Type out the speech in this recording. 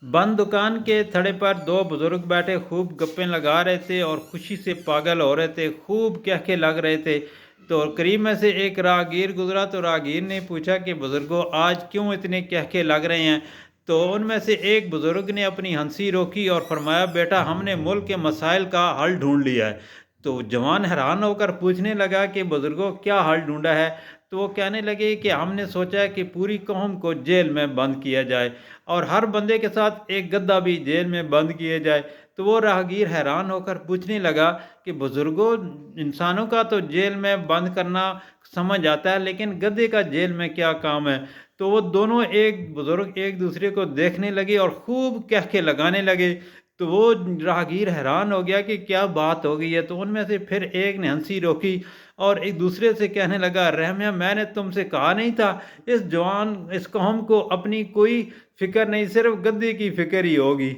बंद दुकान के थड़े पर दो बुजुर्ग बैठे खूब गप्पें लगा रहे थे और खुशी से पागल हो रहे थे, खूब कहके लग रहे थे। तो करीब में से एक राहगीर गुजरा, तो राहगीर ने पूछा कि बुजुर्गों, आज क्यों इतने कहके लग रहे हैं? तो उनमें से एक बुजुर्ग ने अपनी हंसी रोकी और फरमाया, बेटा, हमने मुल्क के मसाइल का हल ढूंढ लिया है। तो जवान हैरान होकर पूछने लगा कि बुजुर्गों, क्या हल ढूंढा है? तो वो कहने लगे कि हमने सोचा है कि पूरी कौम को जेल में बंद किया जाए और हर बंदे के साथ एक गद्दा भी जेल में बंद किए जाए। तो वो राहगीर हैरान होकर पूछने लगा कि बुजुर्गों, इंसानों का तो जेल में बंद करना समझ आता है, लेकिन गधे का जेल में क्या काम है? तो वो दोनों एक बुजुर्ग एक दूसरे को देखने लगे और खूब कह के लगाने लगे। तो वो राहगीर हैरान हो गया कि क्या बात हो गई है। तो उनमें से फिर एक ने हंसी रोकी और एक दूसरे से कहने लगा, रहमिया, मैंने तुमसे कहा नहीं था, इस कौम को अपनी कोई फिक्र नहीं, सिर्फ गद्दे की फिक्र ही होगी।